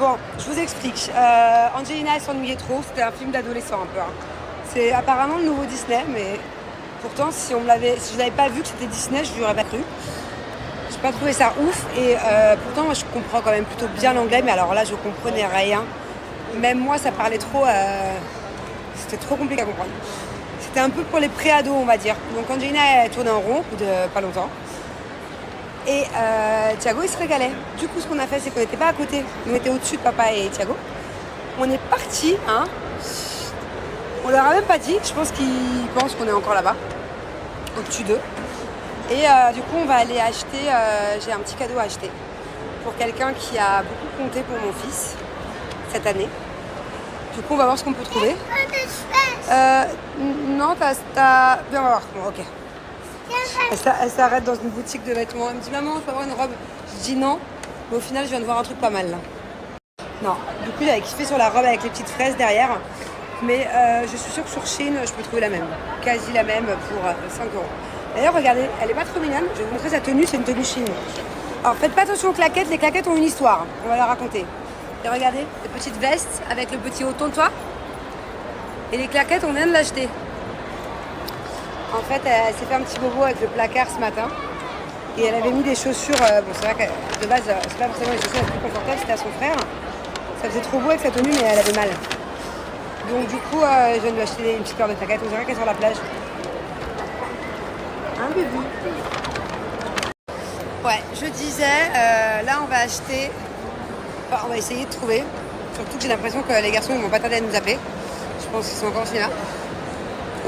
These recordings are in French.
Bon, je vous explique. Angelina, elle s'ennuyait trop. C'était un film d'adolescent un peu. Hein. C'est apparemment le nouveau Disney, mais pourtant, si je l'avais pas vu que c'était Disney, je lui aurais pas cru. J'ai pas trouvé ça ouf. Et pourtant, moi, je comprends quand même plutôt bien l'anglais, mais alors là, je comprenais rien. Même moi, ça parlait trop. C'était trop compliqué à comprendre. C'était un peu pour les pré-ados, on va dire. Donc Angelina, elle tournait en rond, au bout de pas longtemps. Et Thiago, il se régalait. Du coup, ce qu'on a fait, c'est qu'on n'était pas à côté. Nous, on était au-dessus de papa et Thiago. On est parti, hein. On leur a même pas dit. Je pense qu'ils pensent qu'on est encore là-bas, au-dessus d'eux. Et du coup, on va aller acheter. J'ai un petit cadeau à acheter pour quelqu'un qui a beaucoup compté pour mon fils cette année. Du coup, on va voir ce qu'on peut trouver. Non, t'as... Viens, on va voir. Bon, ok. Elle s'arrête dans une boutique de vêtements. Elle me dit maman, je peux avoir une robe. Je dis non. Mais au final, je viens de voir un truc pas mal là. Non. Du coup, il avait kiffé sur la robe avec les petites fraises derrière. Mais je suis sûre que sur Shein, je peux trouver la même. Quasi la même pour 5 €. D'ailleurs, regardez, elle est pas trop mignonne. Je vais vous montrer sa tenue. C'est une tenue Shein. Alors, faites pas attention aux claquettes. Les claquettes ont une histoire. On va la raconter. Et regardez, les petites vestes avec le petit haut tourne-toi. Et les claquettes, on vient de l'acheter. En fait, elle s'est fait un petit bobo avec le placard ce matin. Et elle avait mis des chaussures. Bon, c'est vrai que de base, c'est pas forcément les chaussures les plus confortables, c'était à son frère. Ça faisait trop beau avec sa tenue, mais elle avait mal. Donc, du coup, je viens de lui acheter une petite paire de claquettes. On dirait qu'elle est sur la plage. Un bébé. Ouais, je disais, là, on va acheter. Enfin, on va essayer de trouver. Surtout que j'ai l'impression que les garçons, ils vont pas tarder à nous appeler. Je pense qu'ils sont encore là.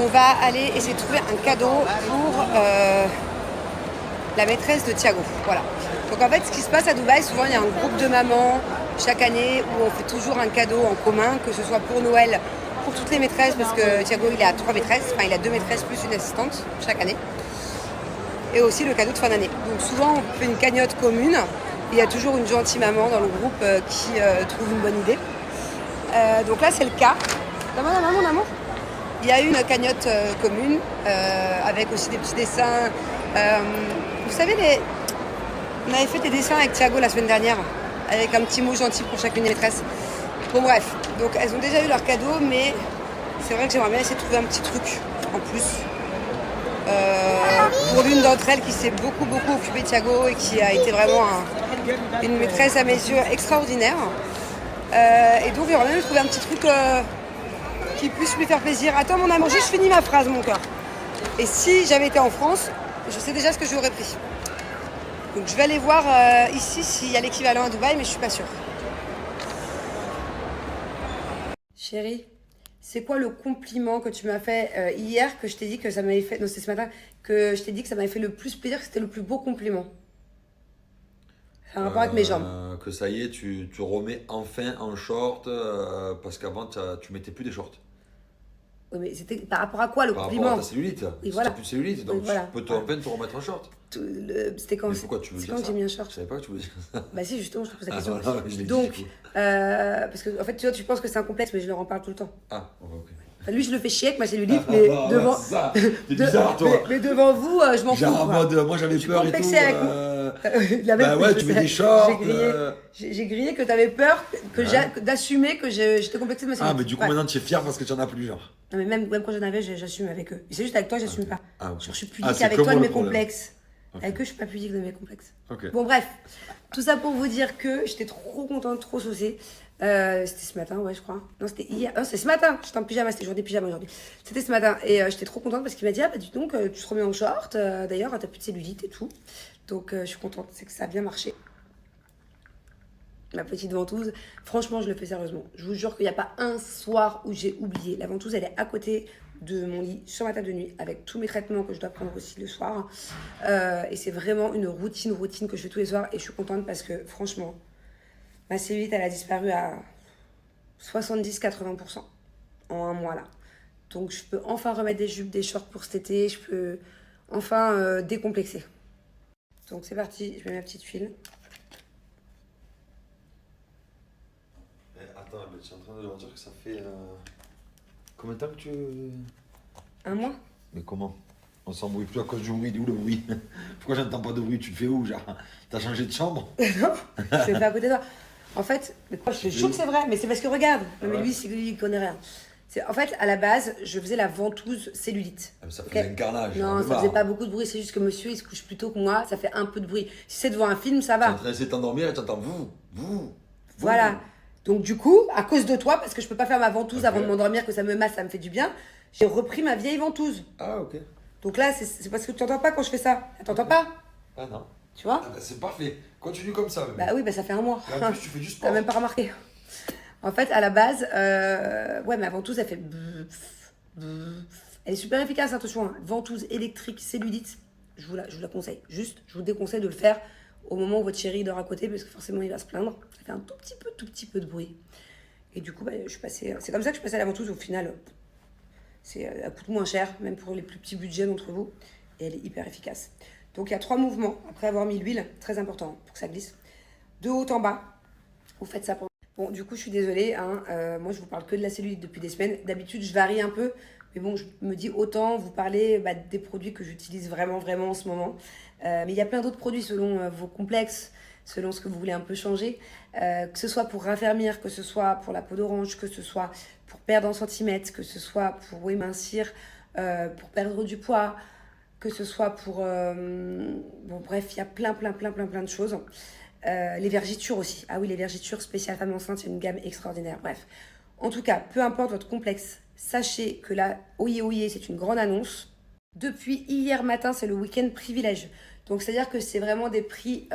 On va aller essayer de trouver un cadeau pour la maîtresse de Thiago. Voilà. Donc en fait, ce qui se passe à Dubaï, souvent il y a un groupe de mamans chaque année où on fait toujours un cadeau en commun, que ce soit pour Noël, pour toutes les maîtresses, parce que Thiago il a 3 maîtresses, enfin il a 2 maîtresses plus une assistante chaque année. Et aussi le cadeau de fin d'année. Donc souvent on fait une cagnotte commune. Il y a toujours une gentille maman dans le groupe qui trouve une bonne idée. Donc là c'est le cas. Maman, mon amour. Il y a eu une cagnotte commune avec aussi des petits dessins. Vous savez, on avait fait des dessins avec Thiago la semaine dernière avec un petit mot gentil pour chacune des maîtresses. Bon bref, donc elles ont déjà eu leur cadeau, mais c'est vrai que j'aimerais bien essayer de trouver un petit truc en plus. Pour l'une d'entre elles qui s'est beaucoup occupée de Thiago et qui a été vraiment une maîtresse à mes yeux extraordinaire. Et donc j'aimerais bien trouver un petit truc qui puisse lui faire plaisir. Attends mon amour, juste finis ma phrase mon cœur. Et si j'avais été en France, je sais déjà ce que je lui aurais pris. Donc je vais aller voir ici s'il y a l'équivalent à Dubaï, mais je suis pas sûre. Chérie, c'est quoi le compliment que tu m'as fait hier, que je t'ai dit que ça m'avait fait... Non, c'est ce matin, que je t'ai dit que ça m'avait fait le plus plaisir, que c'était le plus beau compliment. C'est un rapport avec mes jambes. Que ça y est, tu remets enfin en short, parce qu'avant tu mettais plus des shorts. Oui, mais c'était par rapport à quoi le Par compliment? rapport à ta cellulite. Oui, Si voilà. t'as plus de cellulite, donc Oui, voilà. tu peux enfin te remettre en short. C'était quand? Mais pourquoi tu veux C'est dire quand ça? que j'ai mis un short? Je savais pas que tu voulais dire ça. Bah si, justement, je te pose la question. Voilà, je l'ai dit, Donc, du coup. parce que en fait, tu vois, tu penses que c'est un complexe, mais je leur en parle tout le temps. Ah, ok. Enfin, lui, je le fais chier avec ma cellulite, mais devant... Ça, t'es bizarre, toi. Mais devant vous, je m'en fous. Genre en quoi. mode, moi j'avais peur et tout. complexée avec La Bah même- ouais, je tu mets sais. des shorts. J'ai grillé que t'avais peur d'assumer que j'étais complexée de ma cellulite. Ah, mais du coup, Ouais. maintenant tu es fier parce que tu en as plus, genre. Non, mais même quand j'en avais, j'assume avec eux. C'est juste avec toi, j'assume pas. Ah, ok. Genre, je suis Ah, pudique c'est avec que toi moi de le mes problème. complexes. Ok. Avec eux, je suis pas pudique de mes complexes. Ok. Bon, bref. Tout ça pour vous dire que j'étais trop contente, trop saucée. C'était ce matin, ouais, je crois. Non, c'était hier. Non, c'est ce matin. J'étais en pyjama, c'était jour des pyjamas aujourd'hui. C'était ce matin. Et j'étais trop contente parce qu'il m'a dit, ah bah dis donc, tu te remets en short. D'ailleurs, t'as plus de cellulite et tout. Donc, je suis contente. C'est que ça a bien marché. Ma petite ventouse, franchement, je le fais sérieusement. Je vous jure qu'il n'y a pas un soir où j'ai oublié. La ventouse, elle est à côté de mon lit, sur ma table de nuit, avec tous mes traitements que je dois prendre aussi le soir. Et c'est vraiment une routine que je fais tous les soirs. Et je suis contente parce que, franchement, ma cellulite, elle a disparu à 70-80% en un mois, là. Donc, je peux enfin remettre des jupes, des shorts pour cet été. Je peux enfin décomplexer. Donc, c'est parti. Je mets ma petite huile. Attends, mais je suis en train de leur dire que ça fait. Combien de temps que tu. Un mois? Mais comment? On s'embrouille plus à cause du bruit. Il est où le bruit? Pourquoi j'entends pas de bruit? Tu le fais où, genre? T'as changé de chambre? Non, je le fais à côté de toi. En fait, mais quoi, je te jure que c'est vrai, mais c'est parce que regarde. Non, mais lui, il connaît rien. En fait, à la base, je faisais la ventouse cellulite. Ah, mais ça faisait un carnage. Non, ça faisait pas beaucoup de bruit. C'est juste que monsieur, il se couche plus tôt que moi. Ça fait un peu de bruit. Si c'est devant un film, ça Tu es va. en train d'essayer de t'endormir et tu entends vous. Voilà. Donc du coup, à cause de toi, parce que je peux pas faire ma ventouse avant de m'endormir, que ça me masse, ça me fait du bien, j'ai repris ma vieille ventouse. Ah, ok. Donc là, c'est parce que tu n'entends pas quand je fais ça. T'entends pas? Ah non. Tu vois? Ah, bah, c'est parfait. Continue comme ça. Bah oui, bah ça fait un mois. Et en plus, tu fais du sport. T'as même pas remarqué. En fait, à la base, ouais, ma ventouse, elle fait... Elle est super efficace, attention. Hein. Ventouse électrique cellulite, je vous la conseille. Juste, je vous déconseille de le faire au moment où votre chéri dort à côté, parce que forcément, il va se plaindre. Ça fait un tout petit peu de bruit. Et du coup, bah, je suis passée... C'est comme ça que je passais à la ventouse. Au final, elle coûte moins cher, même pour les plus petits budgets d'entre vous. Et elle est hyper efficace. Donc, il y a 3 mouvements, après avoir mis l'huile, très important pour que ça glisse. De haut en bas, vous faites ça pour... Bon, du coup, je suis désolée. Hein, moi, je vous parle que de la cellulite depuis des semaines. D'habitude, je varie un peu. Mais bon, je me dis autant vous parler des produits que j'utilise vraiment en ce moment. Mais il y a plein d'autres produits selon vos complexes, selon ce que vous voulez un peu changer. Que ce soit pour raffermir, que ce soit pour la peau d'orange, que ce soit pour perdre en centimètres, que ce soit pour émincir, pour perdre du poids, que ce soit pour... bon, bref, il y a plein de choses. Les vergitures aussi. Ah oui, les vergitures spéciales femmes enceintes, c'est une gamme extraordinaire. Bref, en tout cas, peu importe votre complexe, sachez que là, Oyez, c'est une grande annonce. Depuis hier matin, c'est le week-end privilège. Donc, c'est-à-dire que c'est vraiment des prix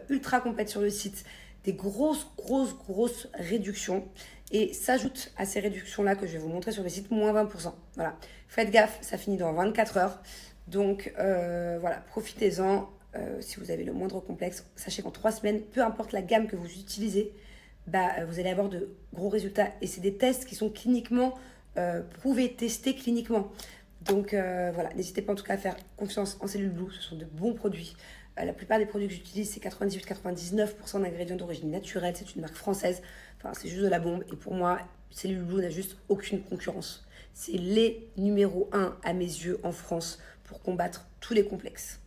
ultra complètes sur le site. Des grosses réductions. Et s'ajoute à ces réductions-là que je vais vous montrer sur le site, moins 20%. Voilà. Faites gaffe, ça finit dans 24 heures. Donc, voilà, profitez-en. Si vous avez le moindre complexe, sachez qu'en 3 semaines, peu importe la gamme que vous utilisez, vous allez avoir de gros résultats. Et c'est des tests qui sont cliniquement prouvés, testés cliniquement. Donc voilà, n'hésitez pas en tout cas à faire confiance en Cellule Blue, ce sont de bons produits. La plupart des produits que j'utilise, c'est 98-99% d'ingrédients d'origine naturelle, c'est une marque française. Enfin, c'est juste de la bombe. Et pour moi, Cellule Blue n'a juste aucune concurrence. C'est les numéro 1 à mes yeux en France pour combattre tous les complexes.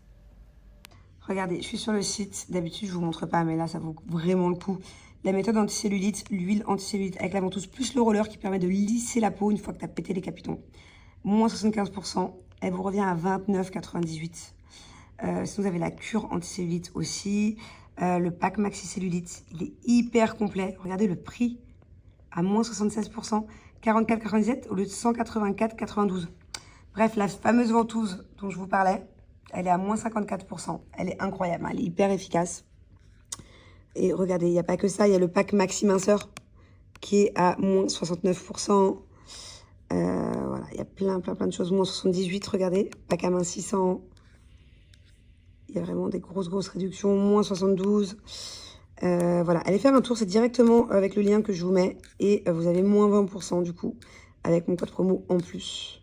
Regardez, je suis sur le site. D'habitude, je vous montre pas, mais là, ça vaut vraiment le coup. La méthode anticellulite, l'huile anticellulite avec la ventouse plus le roller qui permet de lisser la peau une fois que tu as pété les capitons. Moins 75%. Elle vous revient à 29,98. Sinon, vous avez la cure anticellulite aussi. Le pack maxi cellulite, il est hyper complet. Regardez le prix à moins 76%. 44,97 au lieu de 184,92. Bref, la fameuse ventouse dont je vous parlais, elle est à moins 54%. Elle est incroyable, elle est hyper efficace. Et regardez, il n'y a pas que ça, il y a le pack maxi minceur qui est à moins 69%. Voilà, il y a plein de choses. Moins 78, regardez, pack amincissant. Il y a vraiment des grosses réductions. Moins 72. Voilà, allez faire un tour, c'est directement avec le lien que je vous mets. Et vous avez moins 20% du coup, avec mon code promo en plus.